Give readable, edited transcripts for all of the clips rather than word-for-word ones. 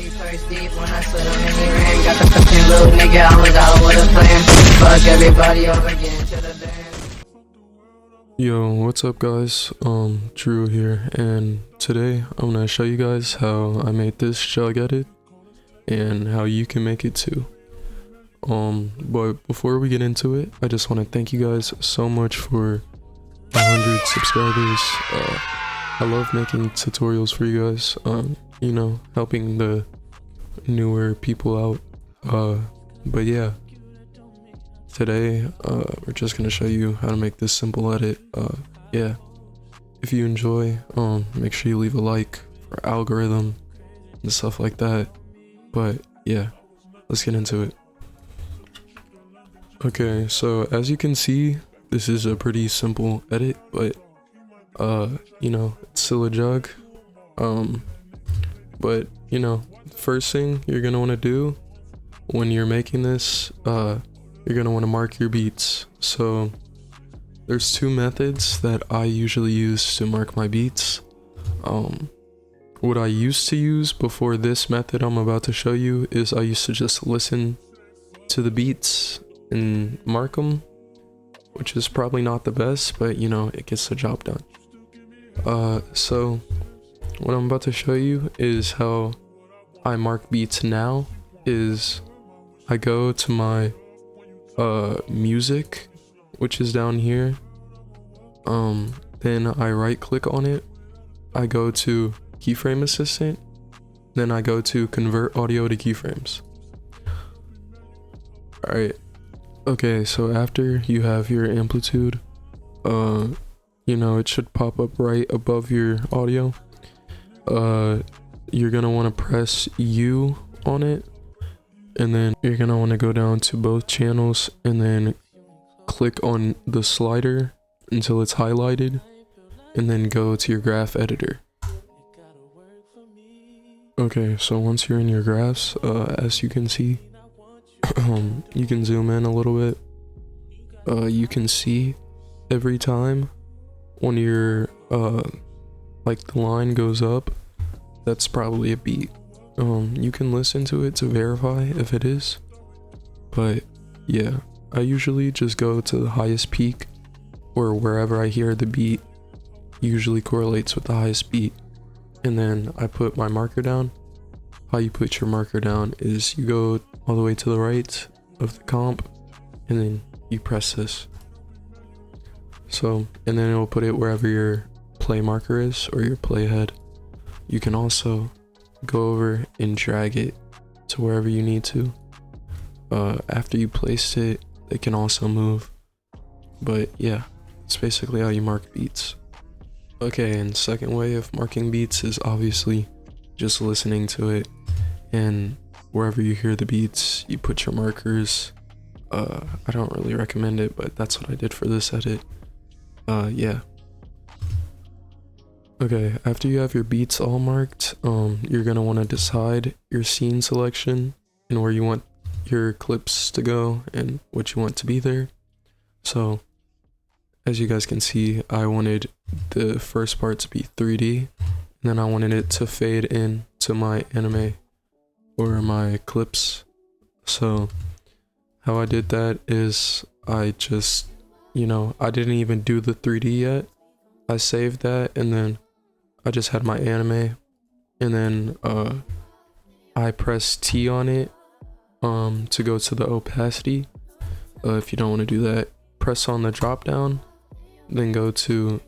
me first deep when I saw them in the ring. Got the 15 little nigga, I was out with a plan. Fuck everybody over again to the band. Yo, what's up guys? Drew here, and today I'm gonna show you guys how I made this Jugg edit and how you can make it too. But before we get into it, I just want to thank you guys so much for 100 subscribers. I love making tutorials for you guys, you know, helping the newer people out. But yeah, today we're just gonna show you how to make this simple edit. Yeah, if you enjoy, make sure you leave a like for algorithm and stuff like that. But yeah, let's get into it. Okay, so as you can see, this is a pretty simple edit, but you know, it's still a Jugg. But you know, first thing you're gonna want to do when you're making this, you're gonna want to mark your beats. So there's two methods that I usually use to mark my beats. What I used to use before this method I'm about to show you is I used to just listen to the beats and mark them, which is probably not the best, but you know, it gets the job done. So what I'm about to show you is how I mark beats now. Is I go to my music, which is down here. Then I right click on it, I go to keyframe assistant, then I go to convert audio to keyframes. Alright, okay, so after you have your amplitude, you know, it should pop up right above your audio. You're gonna want to press U on it, and then you're gonna want to go down to both channels and then click on the slider until it's highlighted, and then go to your graph editor. Okay, so once you're in your graphs, as you can see, you can zoom in a little bit. You can see every time when your like the line goes up, that's probably a beat. You can listen to it to verify if it is, but yeah, I usually just go to the highest peak, or wherever I hear the beat usually correlates with the highest beat, and then I put my marker down. How you put your marker down is you go all the way to the right of the comp, and then you press this. So, and then it will put it wherever your play marker is, or your playhead. You can also go over and drag it to wherever you need to. After you place it, it can also move. But yeah, it's basically how you mark beats. Okay, and second way of marking beats is obviously just listening to it, and wherever you hear the beats, you put your markers. I don't really recommend it, but that's what I did for this edit. Yeah. Okay, after you have your beats all marked, you're gonna want to decide your scene selection and where you want your clips to go and what you want to be there. So as you guys can see, I wanted the first part to be 3D, and then I wanted it to fade in to my anime or my clips. So how I did that is I just, you know, I didn't even do the 3D yet. I saved that, and then I just had my anime, and then I pressed T on it to go to the opacity. If you don't want to do that, press on the drop down, then go to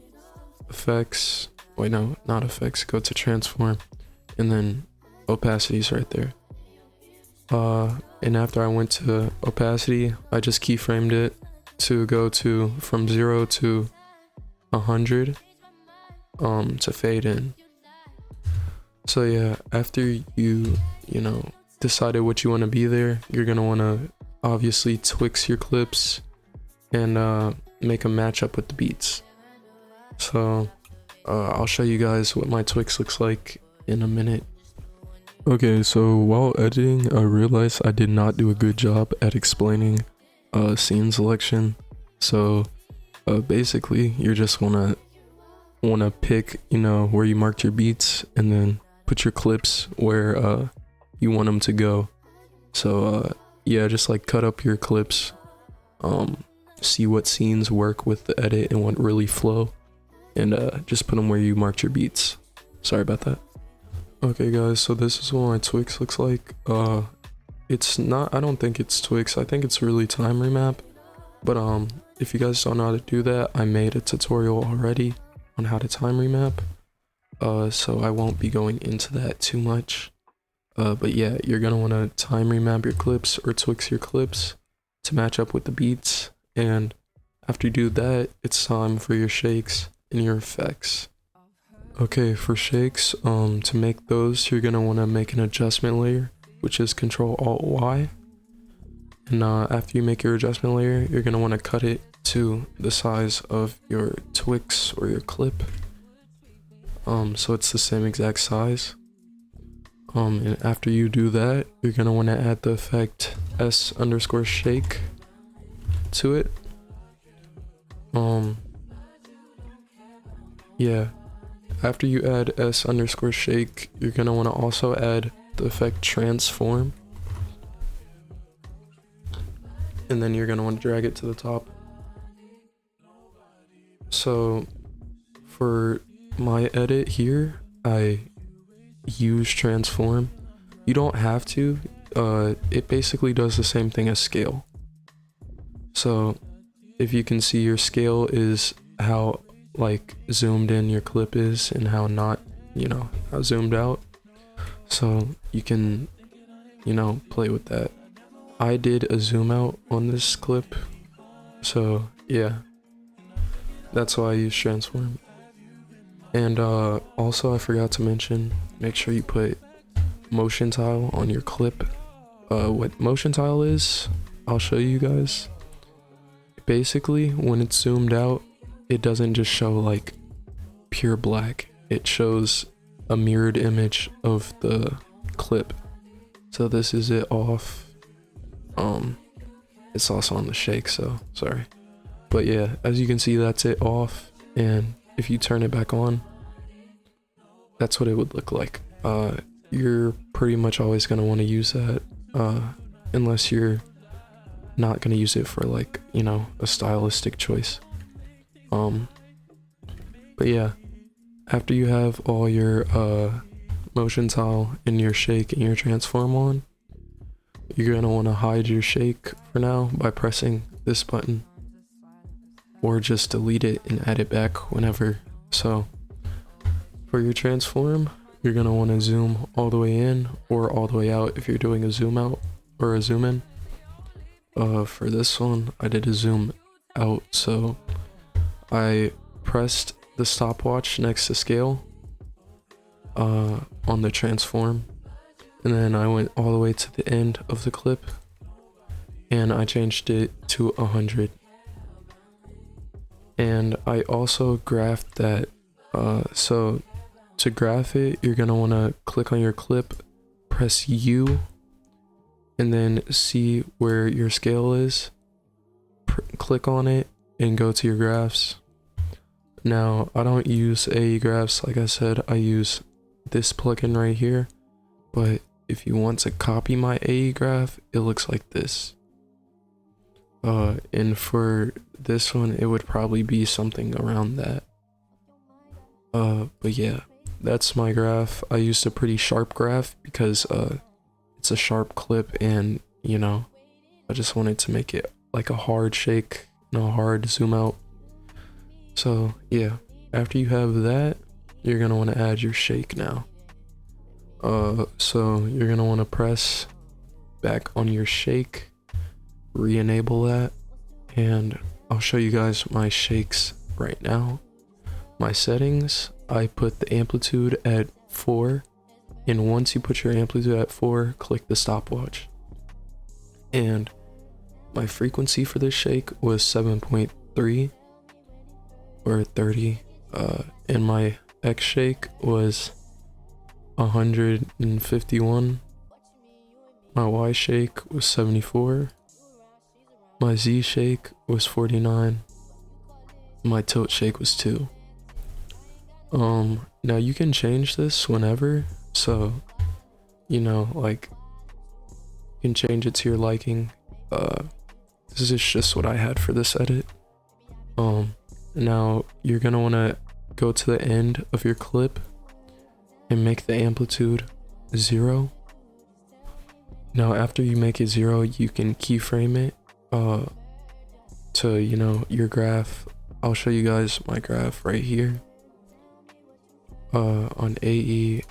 effects. Wait, no, not effects, go to transform, and then opacity is right there. And after I went to opacity, I just keyframed it to go to from 0 to 100 to fade in. So yeah, after you know, decided what you want to be there, you're gonna want to obviously twix your clips and make them match up with the beats. So I'll show you guys what my twix looks like in a minute. Okay, so while editing, I realized I did not do a good job at explaining scene selection. So basically, you're just gonna want to pick, you know, where you marked your beats, and then put your clips where you want them to go. So yeah, just like cut up your clips, see what scenes work with the edit and what really flow, and just put them where you marked your beats. Sorry about that. Okay guys, so this is what my Twix looks like. It's not, I don't think it's Twix, I think it's really time remap. But if you guys don't know how to do that, I made a tutorial already on how to time remap. So I won't be going into that too much. But yeah, you're gonna want to time remap your clips or Twix your clips to match up with the beats. And after you do that, it's time for your shakes and your effects. Okay, for shakes, to make those, you're gonna want to make an adjustment layer, which is Ctrl-Alt-Y. And after you make your adjustment layer, you're gonna want to cut it to the size of your Twix or your clip. So it's the same exact size. And after you do that, you're gonna want to add the effect S_shake to it. Yeah. After you add S_shake, you're gonna want to also add the effect transform. And then you're gonna want to drag it to the top. So for my edit here, I use transform. You don't have to. It basically does the same thing as scale. So if you can see, your scale is how like zoomed in your clip is and how not, you know, how zoomed out. So you can, you know, play with that. I did a zoom out on this clip, so yeah, that's why I use transform. And also I forgot to mention, make sure you put motion tile on your clip. What motion tile is, I'll show you guys. Basically, when it's zoomed out, it doesn't just show like pure black, it shows a mirrored image of the clip. So this is it off. It's also on the shake, so sorry. But yeah, as you can see, that's it off, and if you turn it back on, that's what it would look like. You're pretty much always going to want to use that, unless you're not going to use it for like, you know, a stylistic choice. But yeah, after you have all your motion tile and your shake and your transform on, you're going to want to hide your shake for now by pressing this button, or just delete it and add it back whenever. So for your transform, you're going to want to zoom all the way in or all the way out if you're doing a zoom out or a zoom in. For this one, I did a zoom out, so I pressed the stopwatch next to scale on the transform, and then I went all the way to the end of the clip and I changed it to 100. And I also graphed that. So to graph it, you're gonna want to click on your clip, press U, and then see where your scale is, click on it and go to your graphs. Now I don't use AE graphs, like I said, I use this plugin right here, but if you want to copy my AE graph, it looks like this. And for this one, it would probably be something around that. But yeah, that's my graph. I used a pretty sharp graph because it's a sharp clip, and you know, I just wanted to make it like a hard shake, no hard zoom out. So yeah, after you have that, you're gonna want to add your shake now. So you're gonna want to press back on your shake, re-enable that, and I'll show you guys my shakes right now. My settings, I put the amplitude at 4, and once you put your amplitude at 4, click the stopwatch. And my frequency for this shake was 7.3 or 30, and my X shake was 151. My Y shake was 74. My Z shake was 49. My tilt shake was 2. Now you can change this whenever, so you know, like you can change it to your liking. This is just what I had for this edit. Now you're gonna want to go to the end of your clip and make the amplitude 0. Now after you make it 0, you can keyframe it to, you know, your graph. I'll show you guys my graph right here. On AE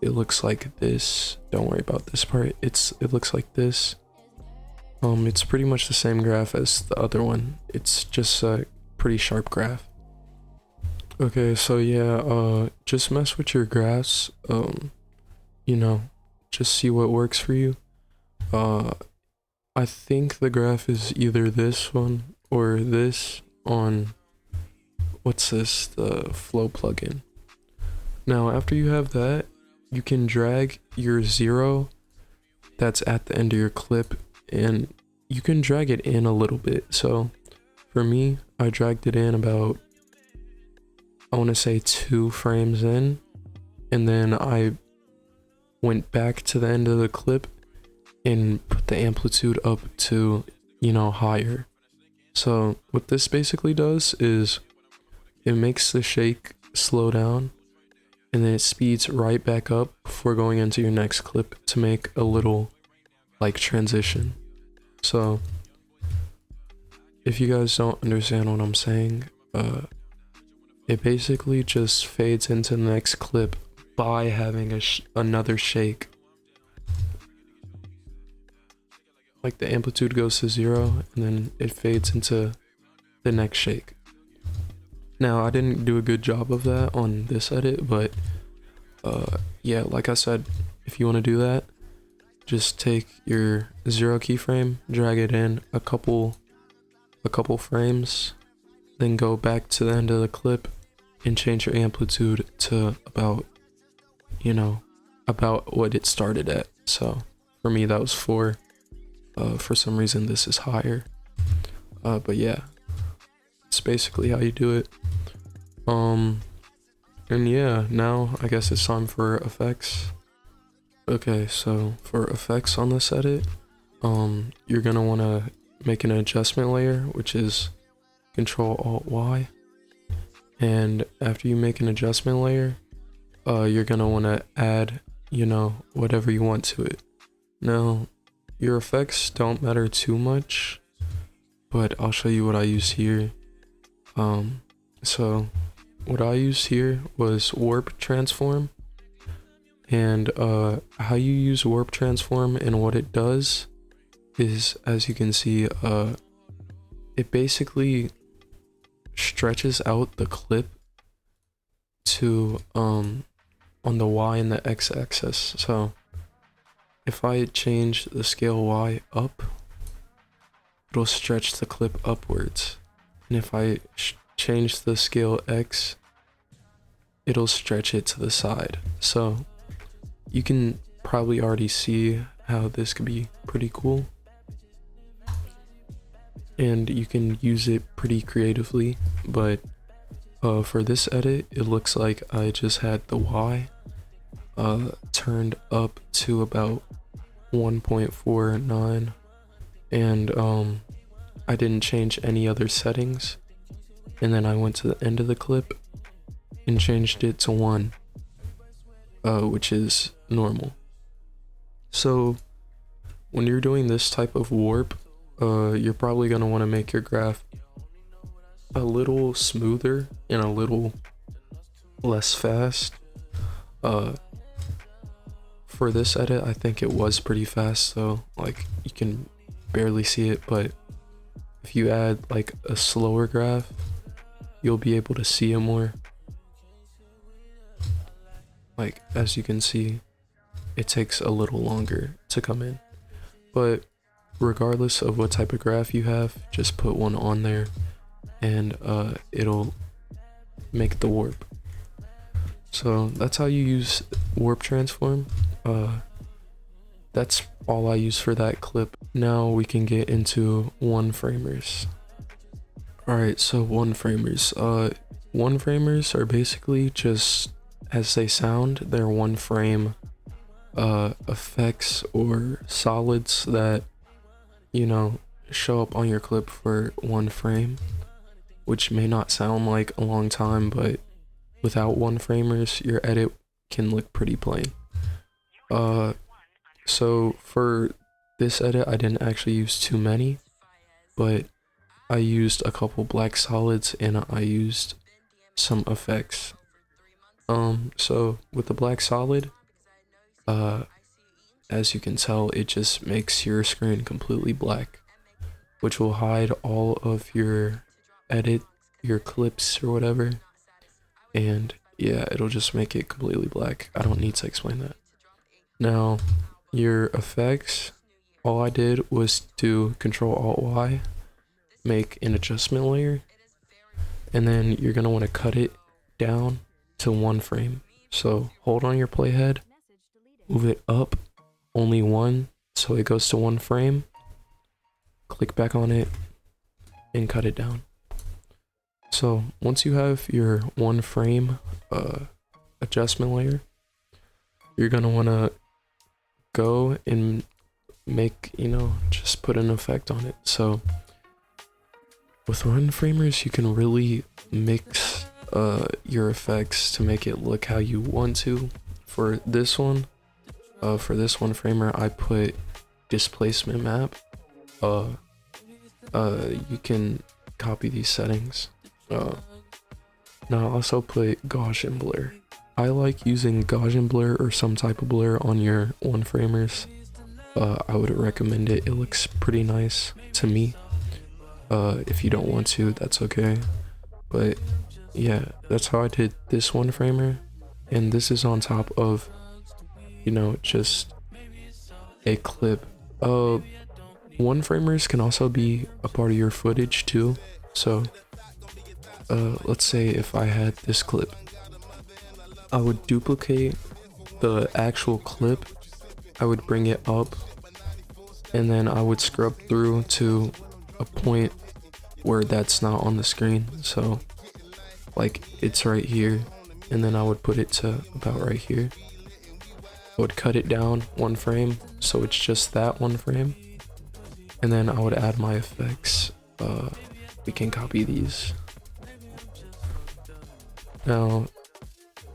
it looks like this. Don't worry about this part. It looks like this. It's pretty much the same graph as the other one. It's just a pretty sharp graph. Okay, so yeah, just mess with your graphs. You know, just see what works for you. I think the graph is either this one or this on, what's this, the flow plugin. Now after you have that, you can drag your 0 that's at the end of your clip, and you can drag it in a little bit. So for me, I dragged it in about, I want to say 2 frames in, and then I went back to the end of the clip and put the amplitude up to, you know, higher. So what this basically does is it makes the shake slow down, and then it speeds right back up before going into your next clip to make a little like transition. So if you guys don't understand what I'm saying, it basically just fades into the next clip by having another shake. Like the amplitude goes to 0 and then it fades into the next shake. Now I didn't do a good job of that on this edit, but yeah, like I said, if you want to do that, just take your 0 keyframe, drag it in a couple frames, then go back to the end of the clip and change your amplitude to about, you know, about what it started at. So for me that was 4. For some reason this is higher, but yeah, it's basically how you do it. And yeah, now I guess it's time for effects. Okay, so for effects on this edit, you're gonna want to make an adjustment layer, which is Control-Alt-Y, and after you make an adjustment layer, you're gonna want to add, you know, whatever you want to it. Now your effects don't matter too much, but I'll show you what I use here. So what I used here was warp transform, and how you use warp transform and what it does is, as you can see, it basically stretches out the clip to on the Y and the X axis. So if I change the scale Y up, it'll stretch the clip upwards, and if I change the scale X, it'll stretch it to the side. So you can probably already see how this could be pretty cool, and you can use it pretty creatively. But for this edit, it looks like I just had the Y turned up to about 1.49, and I didn't change any other settings, and then I went to the end of the clip and changed it to 1, which is normal. So when you're doing this type of warp, you're probably going to want to make your graph a little smoother and a little less fast. For this edit, I think it was pretty fast, so like you can barely see it, but if you add like a slower graph, you'll be able to see it more. Like, as you can see, it takes a little longer to come in, but regardless of what type of graph you have, just put one on there and it'll make the warp. So that's how you use warp transform. That's all I use for that clip. Now we can get into one framers. Alright, so one framers. One framers are basically just as they sound. They're one frame effects or solids that, you know, show up on your clip for one frame, which may not sound like a long time, but without one framers, your edit can look pretty plain. So for this edit, I didn't actually use too many, but I used a couple black solids and I used some effects. So with the black solid, as you can tell, it just makes your screen completely black, which will hide all of your edit, your clips or whatever. And yeah, it'll just make it completely black. I don't need to explain that. Now, your effects, all I did was do Control-Alt-Y, make an adjustment layer, and then you're gonna want to cut it down to one frame. So hold on your playhead, move it up only one, so it goes to one frame, click back on it, and cut it down. So once you have your one frame adjustment layer, you're gonna want to go and make, you know, just put an effect on it. So with one framers, you can really mix your effects to make it look how you want to. For this one framer, I put displacement map. You can copy these settings. Now I also put Gaussian blur. I like using Gaussian blur or some type of blur on your one framers. I would recommend it. It looks pretty nice to me. If you don't want to, that's okay. But yeah, that's how I did this one framer. And this is on top of, you know, just a clip. One framers can also be a part of your footage too. So let's say if I had this clip, I would duplicate the actual clip, I would bring it up, and then I would scrub through to a point where that's not on the screen. So like it's right here, and then I would put it to about right here. I would cut it down one frame, so it's just that one frame, and then I would add my effects. We can copy these. Now,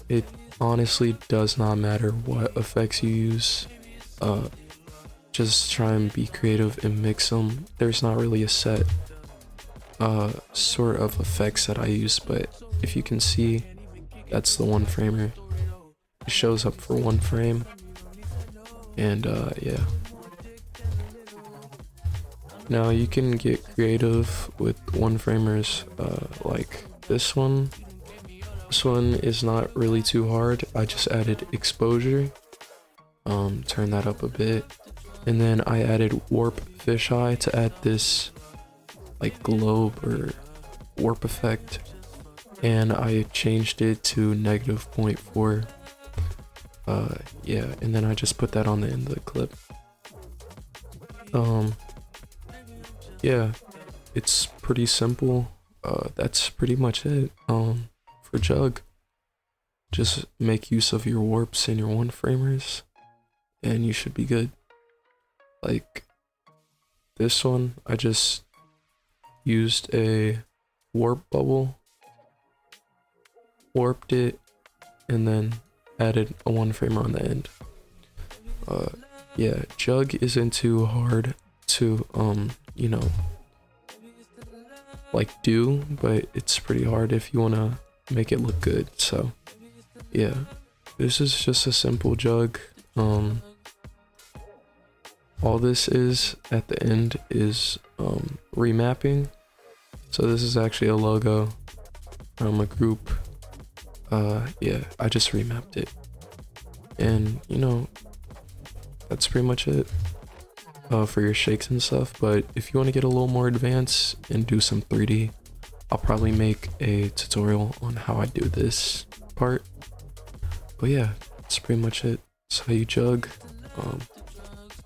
it honestly does not matter what effects you use. Just try and be creative and mix them. There's not really a set sort of effects that I use, but if you can see, that's the one framer. It shows up for one frame, and yeah. Now you can get creative with one framers, like this one. This one is not really too hard. I just added exposure, turn that up a bit, and then I added warp fisheye to add this like globe or warp effect, and I changed it to -0.4. Yeah, and then I just put that on the end of the clip. Yeah, it's pretty simple. That's pretty much it. For Jugg, just make use of your warps and your one framers, and you should be good. Like this one, I just used a warp bubble, warped it, and then added a one framer on the end. Yeah, Jugg isn't too hard to you know, like do, but it's pretty hard if you want to make it look good. So yeah, this is just a simple Jugg. All this is at the end is remapping. So this is actually a logo from a group. Yeah, I just remapped it, and you know, that's pretty much it for your shakes and stuff. But if you want to get a little more advanced and do some 3D, I'll probably make a tutorial on how I do this part. But yeah, that's pretty much it. That's how you Jugg.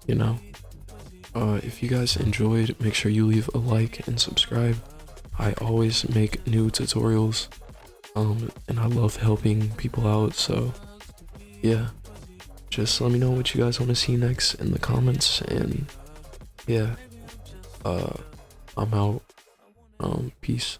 You know, if you guys enjoyed, make sure you leave a like and subscribe. I always make new tutorials, and I love helping people out. So yeah, just let me know what you guys want to see next in the comments, and yeah, I'm out. Peace.